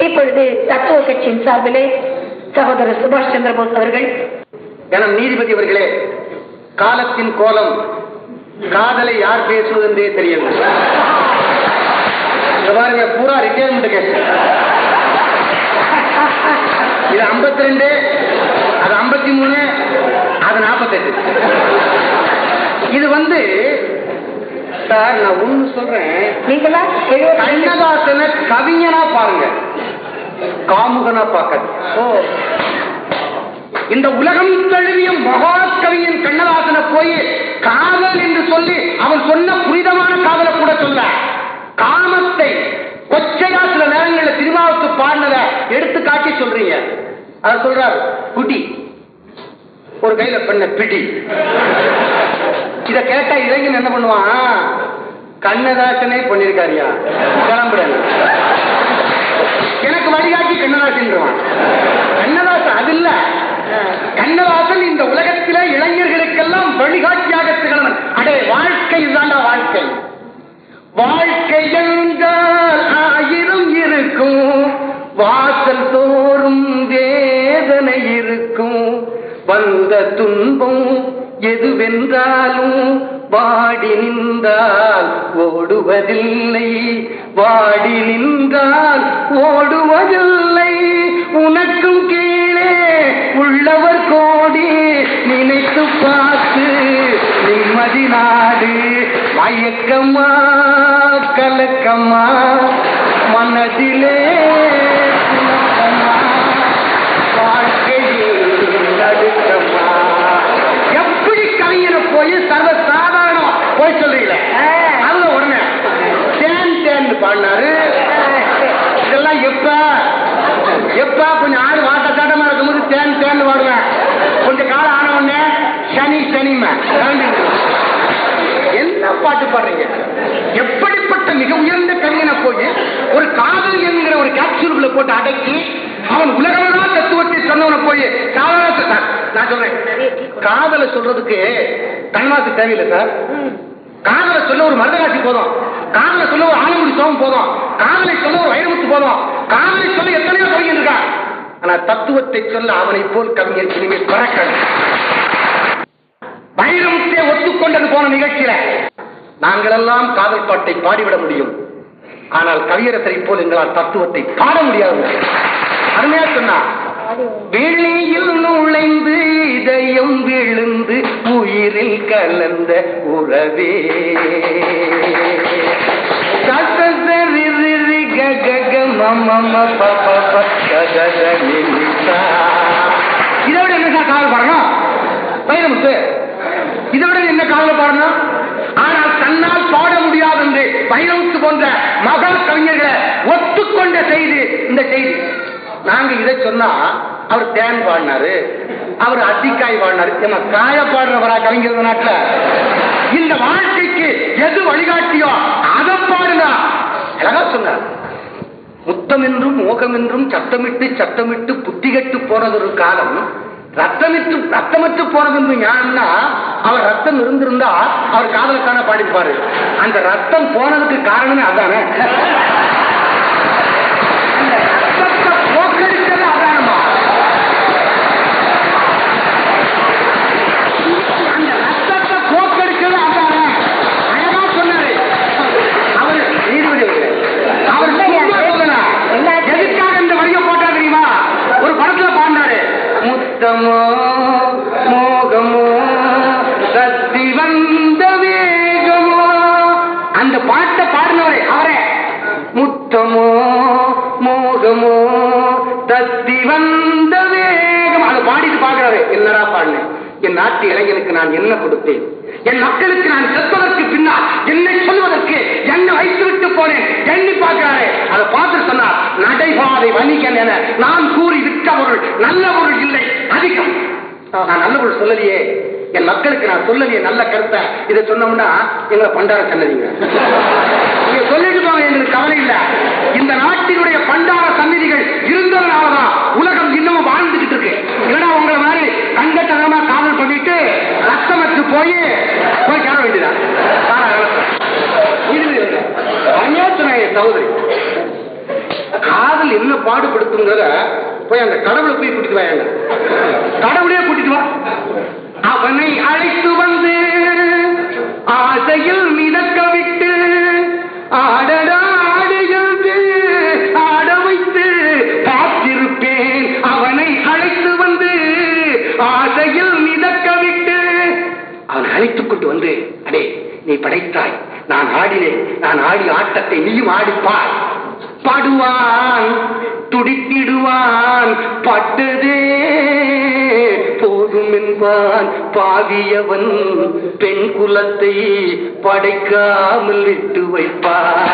இப்பொழுது தத்துவ கட்சியின் சார்பிலே சகோதரர் சுபாஷ் சந்திரபோஸ் அவர்கள். கணம் நீதிபதி அவர்களே, காலத்தின் கோலம், காதலை யார் பேசுவது என்றே தெரியவில்லை. பாருங்க, பூரா ரிட்டையர்மெண்ட் கேஸ். இது 52, அது 53, அது 48. இது சார், நான் ஒண்ணு சொல்றேன், கண்ணதாசனை கவிஞனா பாருங்க, காமுகனா பார்க்க. இந்த உலகம் தழுவிய மகாகவியின் கண்ணதாசனை போய் காதல் என்று சொல்லி அவன் சொன்ன புனிதமான காதலை கூட சொல்ல, காமத்தை கொச்சையா சில நேரங்களில் திருமாவுக்கு பாடினதை எடுத்து காட்டி சொல்றீங்க. அவர் சொல்றார் குடி, ஒரு கையில பண்ண பிடி. இத கேட்டா இளைஞன் என்ன பண்ணுவான்? கண்ணதாசனே பண்ணிருக்காரியா, கிளம்புற எனக்கு வழிகாட்டி கண்ணதாசன். கண்ணதாசன் அது இல்ல, கண்ணதாசன் இந்த உலகத்தில இளைஞர்களுக்கெல்லாம் வழிகாட்டியாக திகழ்வன். அடே, வாழ்க்கை தாண்டா வாழ்க்கை. வாழ்க்கை என்றால் 1000 இருக்கும், வாசல் தோறும் வேதனை இருக்கும், வந்த துன்பம் எதுவென்றாலும் வாடி நின்றால் ஓடுவதில்லை, வாடி நின்றால் ஓடுவதில்லை. உனக்கும் கீழே உள்ளவர் கோடி, நினைத்து பார்த்து நிம்மதி நாடு. மயக்கமா கலக்கமா மனதிலே சர்வசாதாரணம் போய் சொல்றீங்கள, அதுல உடனே தேன் தேன் பாடினாரு. இதெல்லாம் எப்ப கொஞ்சம் ஆள் வாட்ட சாட்டமா இருக்கும்போது தேன் தேன் பாடுவேன். கொஞ்சம் காலம் ஆன உடனே சனி சனிமை என்ன பாட்டு பாடுறீங்க? எப்படிப்பட்ட மிக உயர்ந்த கவிஞனை போய் ஒரு காதல் என்கிற ஒரு கேப்சூலுக்குள்ள போட்டு அடக்கி அவன் உலகமான தத்துவத்தை சொன்னவனை போய் காதல, நான் சொல்றேன், காதலை சொல்றதுக்கு கண்வாசி தேவையில்லை சார். காதலை சொல்ல ஒரு மருதகாட்சி போதும், காதலை சொல்ல ஒரு ஆலங்குடி சோகம் போதும், காதலை சொல்ல ஒரு வைரமுத்து போதும், காதலை சொல்ல எத்தனையோ கவிஞர் இருக்கா. ஆனா தத்துவத்தை சொல்ல அவனை போல் கவிஞர் இனிமேல் பறக்க. வைரமுத்தை ஒத்துக்கொண்டது போன நிகழ்ச்சியில நாங்கள் எல்லாம் காதல் பாட்டை பாடிவிட முடியும், ஆனால் கவியரசரை போல் எங்களால் தத்துவத்தை பாட முடியாது. அருமையா சொன்னா, வெளியில் நுழைந்து இதயம் விழுந்து உயிரில் கலந்த உறவே, இதோட என்ன காதல் பாடணும் வைரமுத்து? இதோட என்ன காதல் பாடணும்? ஆனால் தன்னால் பாட முடியாது என்று வைரமுத்து போன்ற மகா கவிஞர்களை ஒத்துக்கொண்ட செய்தி இந்த செய்தி. நாங்க இதை சொன்னா அவர் தேன் பாடினாரு, அவர் அத்திக்காய் பாடினாரு. நம்ம காய பாடுறவரா கவிஞர் நாட்டுல? இந்த வாழ்க்கைக்கு எது வழிகாட்டியோ அதை பாடுங்க. அழகா சொன்னார், முத்தம் என்றும் மோகம் என்றும் சத்தமிட்டு சத்தமிட்டு புத்திகட்டு போனது ஒரு காலம், ரத்தமற்று போறது ஞானம்னா அவர் ரத்தம் இருந்திருந்தா அவர் காதலுக்கான பாடிப்பாரு. அந்த ரத்தம் போனதுக்கு காரணமே அதானே. மோகமோ சக்தி வந்த வேகமோ, அந்த பாட்டை பாடினவரே அவரே. முத்தமோ மோகமோ தத்தி வந்த வேகம், அதை பாடிட்டு பாக்குறாரு. என்னடா பாடினேன்? என் நாட்டு இளைஞனுக்கு நான் என்ன கொடுத்தேன்? என் மக்களுக்கு நான் செல்வதற்கு பின்னால் என்னை சொல்வதற்கு என்ன வைத்துவிட்டு போனேன் எண்ணி பார்க்கிறாரே. அதை பார்த்து சொன்னார், நடைபாதை வணிகன் என நான் கூறி விட்ட பொருள் நல்ல பொருள் இல்லை அதிகம். நான் நல்ல பொருள் சொல்லலையே, என் மக்களுக்கு நான் சொல்லலையே நல்ல கருத்தை. இதை சொன்னோம்னா எங்களை பண்டார சன்னதிங்க, நீங்க சொல்லிட்டு போங்க, எங்களுக்கு கவலை இல்லை. இந்த நாட்டினுடைய பண்டார சன்னதிகள் இருந்ததுனாலதான் உலகம் இன்னமும் வாழ்ந்துகிட்டு இருக்கு. இல்லைன்னா உங்களை மாதிரி கண்கட்டமா காவல் பண்ணிட்டு ரத்தமற்று போய் கேட வேண்டியதான். சகோதரி, காதல் என்ன பாடுபடுத்துங்கிறத போய் அந்த கடவுளை போய் கூட்டிட்டு வாங்க, கடவுளே கூட்டிட்டு வா. அவனை அழைத்து வந்து ஆசையில் மிதக்க விட்டு ஆடடா ஆடுகிறது ஆட வைத்து பார்த்திருப்பேன். அவனை அழைத்து வந்து ஆசையில் மிதக்க விட்டு அவனை அழைத்துக் கொண்டு வந்து, அடே நீ படைத்தாய், நான் ஆடினேன், நான் ஆடி ஆட்டத்தை நீயும் ஆடிப்பார். பாடுவான் துடித்திடுவான், பட்டதே போதும் என்பான் பாவியவன், பெண் குலத்தை படைக்காமல் விட்டு வைப்பான்.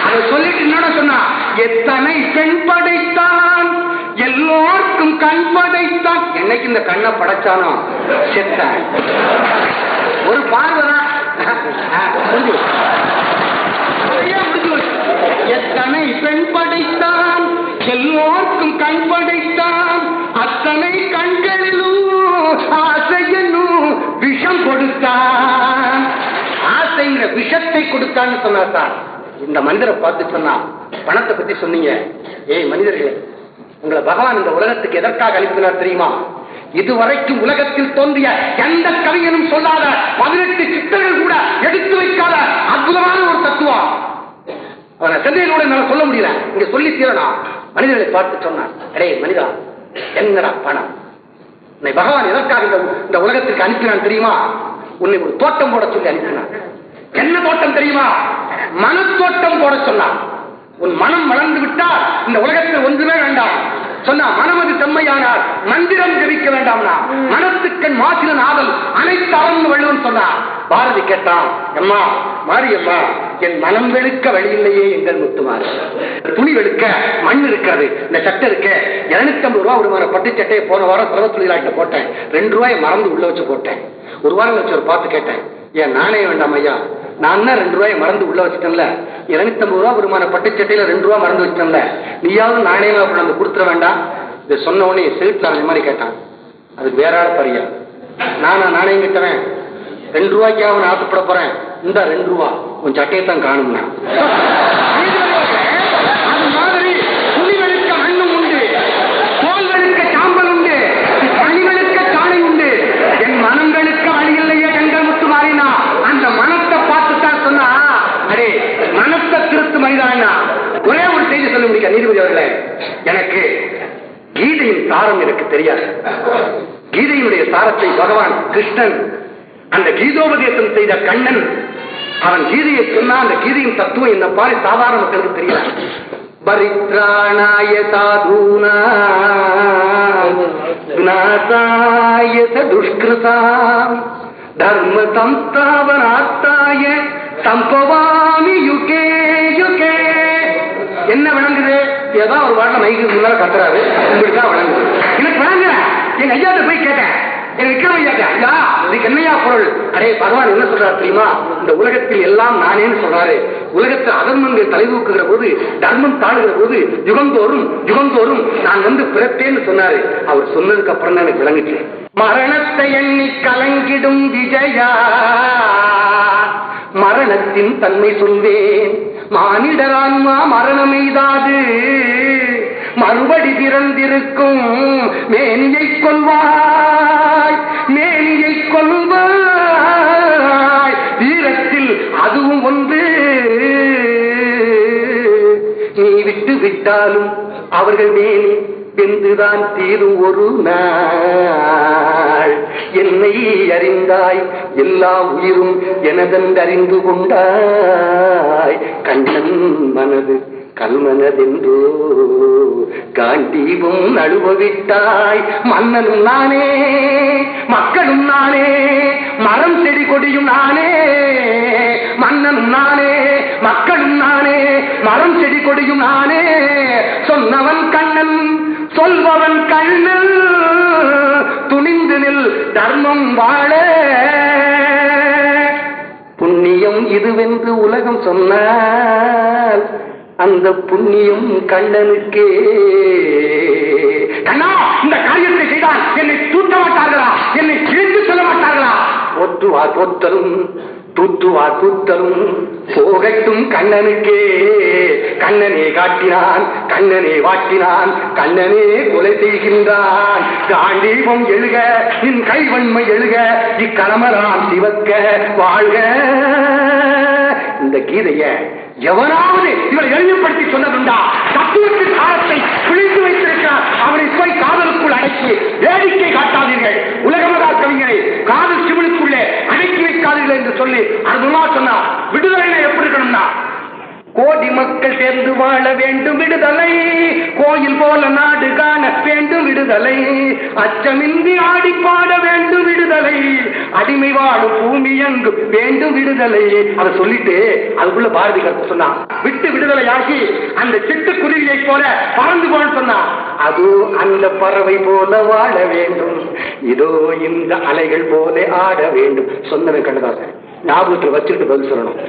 அதை சொல்லிட்டு என்னோட சொன்னா, எத்தனை பெண் படைத்தான், எல்லோருக்கும் கண் படைத்தான். என்னைக்கு இந்த கண்ணை படைச்சானோ செத்தான். ஒரு பார்வைதான் எத்தனை பெண் படைத்தான், எல்லோருக்கும் கண் படைத்தான், அத்தனை கண்களிலும் ஆசையனும் விஷம் கொடுத்தான். ஆசைங்கிற விஷத்தை கொடுத்தான்னு சொன்னார் சார். இந்த மனிதரை பார்த்து சொன்னா, பணத்தை பத்தி சொன்னீங்க. ஏய் மனிதர்களே, உங்களை பகவான் இந்த உலகத்துக்கு எதற்காக அனுப்பினார் தெரியுமா? இதுவரைக்கும் உலகத்தில் தோன்றிய எந்த கவிஞனும் சொல்லாத 18 சித்தர்கள் கூட எடுத்து வைக்காத அற்புதமான ஒரு தத்துவம். அவனை சென்னையிலோட என்னால சொல்ல முடியல, இங்க சொல்லி தீரணும். மனிதர்களை பார்த்து சொன்னான், அடே மனிதா, என்னடா பணம்? உன்னை பகவான் எதற்காக இந்த உலகத்திற்கு அனுப்பினான் தெரியுமா? உன்னை ஒரு தோட்டம் போட சொல்லி அனுப்பினான். என்ன தோட்டம் தெரியுமா? மனத்தோட்டம் போட சொன்னான். உன் மனம் வளர்ந்து விட்டால் இந்த உலகத்தில் ஒன்றுமே வேண்டாம் சொன்னா, மனமது செம்மையானார் மந்திரம் ஜெபிக்க வேண்டாம்னா, மனத்துக்கண் மாசிலன் ஆதல் அனைத்து அவன் வள்ளுவன் சொன்னார். பாரதி கேட்டான், அம்மா மாரியம்மா, என் மனம் வெளுக்க வழி இல்லையே எங்கள் முத்துமாறு. துணி வெளுக்க மண் இருக்கிறது, இந்த சட்டை இருக்க 250 ரூபா ஒரு பட்டு சட்டையை போன வாரம் சிரம தொழிலாளிட்ட போட்டேன், 2 ரூபாயை மறந்து உள்ள வச்சு போட்டேன். ஒரு வாரம் வச்சு ஒரு பார்த்து கேட்டேன், ஏன் நானே வேண்டாம் ஐயா, நான் தான் 2 ரூபாயை மறந்து உள்ள வச்சுட்டேன்ல, 250 ரூபா வருமான பட்டுச்சட்டையில 2 ரூபா மறந்து வச்சுட்டேன்ல, நீயாவது நாணயமா நம்ம கொடுத்துட வேண்டாம். இதை சொன்ன உடனே செலுத்தல அந்த மாதிரி கேட்டான். அதுக்கு வேற ஆள் பரியா, நானா நாணயம் கிட்டவன் 2 ரூபாய்க்கு அவன் ஆசைப்பட போறேன், இந்த 2 ரூபா உன் சட்டையை தான் காணும்னா. அது மாதிரி துணி வெளுக்க மண்ணும் உண்டு, தோல் வெளுக்க சாம்பல் உண்டு, பணி வெளுக்க சாணை உண்டு, என் மனம் வெளுக்க வழி இல்லையே எங்கள் முத்து மாறினா. அந்த மனத்தை பார்த்துத்தான் சொன்னா, அடே மனத்தை திருத்து மனிதானா. ஒரே ஒரு செய்தி சொல்ல முடியும் நீதிபதி அவர்களே, எனக்கு கீதையின் சாரம் எனக்கு தெரியாது. கீதையினுடைய சாரத்தை பகவான் கிருஷ்ணன், அந்த கீதோபதேசம் செய்த கண்ணன், அவன் கீதையை சொன்னா அந்த கீதையின் தத்துவம் என்ன பாரு சாதாரண மக்களுக்கு தெரியாது. பரித்ராணாய சாதூனா விநாசாய துஷ்கிருதாம் தர்ம சம்ஸ்தாபனார்த்தாய சம்பவாமி யுகே யுகே. என்ன விளங்குது? ஏதோ ஒரு வாரம் மைக்கு முன்னால கத்துறாரு, இப்படிதான் விளங்குது. எனக்கு விளங்குற எங்க ஐயாட்ட போய் கேட்டேன், எங்க விக்ரம் ஐயா, ஐயா இதுக்கு என்னையா பொருள்? அடே பகவான் என்ன சொல்றாரு தெரியுமா? இந்த உலகத்தில் எல்லாம் நானேன்னு சொல்றாரு. உலகத்தில் அதர்மங்கள் தலைதூக்குகிற போது, தர்மம் தாழுகிற போது யுகந்தோறும் யுகந்தோறும் நான் வந்து பிறப்பேன்னு சொன்னாரு. அவர் சொன்னதுக்கு அப்புறம் தான் எனக்கு விளங்குச்சு. மரணத்தை எண்ணி கலங்கிடும் விஜயா, மரணத்தின் தன்மை சொல்வேன், மானிடரான்மா மரணம் எய்தாது, மறுபடி பிறந்திருக்கும் மேனியை கொள்வாய், மேனியை கொள்வாய், வீரத்தில் அதுவும் ஒன்று. நீ விட்டு விட்டாலும் அவர்கள் மேனி வெந்துதான் தீரும் ஒரு நாள். என்னை அறிந்தாய், எல்லா உயிரும் எனதென்றறிந்து கொண்டாய். கண்ணன் மனது கல்மனதென்றோ காண்டீபம் நழுவவிட்டாய். மன்னனும் நானே, மக்களும் நானே, மரம் செடி கொடியும் நானே. மன்னனும் நானே, மக்களும் நானே, மரம் செடி கொடியும் நானே. சொன்னவன் கண்ணன், சொல்பவன் கண்ணன், துணிந்து நில் தர்மம் வாழ. புண்ணியம் இதுவென்று உலகம் சொன்னால் அந்த புண்ணியம் கண்ணனுக்கே. கண்ணா, இந்த காரியத்தை செய்தால் என்னை தூட்ட மாட்டார்களா, என்னை கிழித்து சொல்ல மாட்டார்களா? போற்றுவார் போற்றலும் தூத்துவார் கூத்தலும் போகட்டும் கண்ணனுக்கே. கண்ணனே காட்டினான், கண்ணனே வாட்டினான், கண்ணனே கொலை செய்கின்றான். காண்டீபம் எழுக, நின் கைவன்மை எழுக, இக்கணமராம் சிவக்க வாழ்க. இந்த கீதைய எவனாவது இவரை எளிமைப்படுத்தி சொன்னதுண்டா? தத்துவத்தின் காலத்தை பிழிந்து வைத்திருக்கிறார். அவரை போய் காதலுக்குள் அடக்கி வேடிக்கை காட்டாதீர்கள். உலகமகா கவிஞரை காதல் சிவனுக்குள்ளே அடக்கி வைக்காதீர்கள் என்று சொல்லி அதுமா சொன்னார். விடுதலை எப்படி இருக்கணும்னா, கோடி மக்கள் சேர்ந்து வாழ வேண்டும் விடுதலை, கோயில் போல நாடு காண வேண்டும் விடுதலை, அச்சமின்றி ஆடி பாட வேண்டும் விடுதலை, அடிமை வாழும் பூமி எங்கு வேண்டும் விடுதலை. அதை சொல்லிட்டு அதுக்குள்ள பாரதி கருத்து சொன்னா, விட்டு விடுதலை ஆகி அந்த சிட்டுக்குருவியை போல பறந்து போன சொன்னா, அது அந்த பறவை போல வாழ வேண்டும், இதோ இந்த அலைகள் போல ஆட வேண்டும். சொன்னவன் கண்ணதாசன் ஞாபகத்தில் வச்சுட்டு பதில் சொல்லணும்.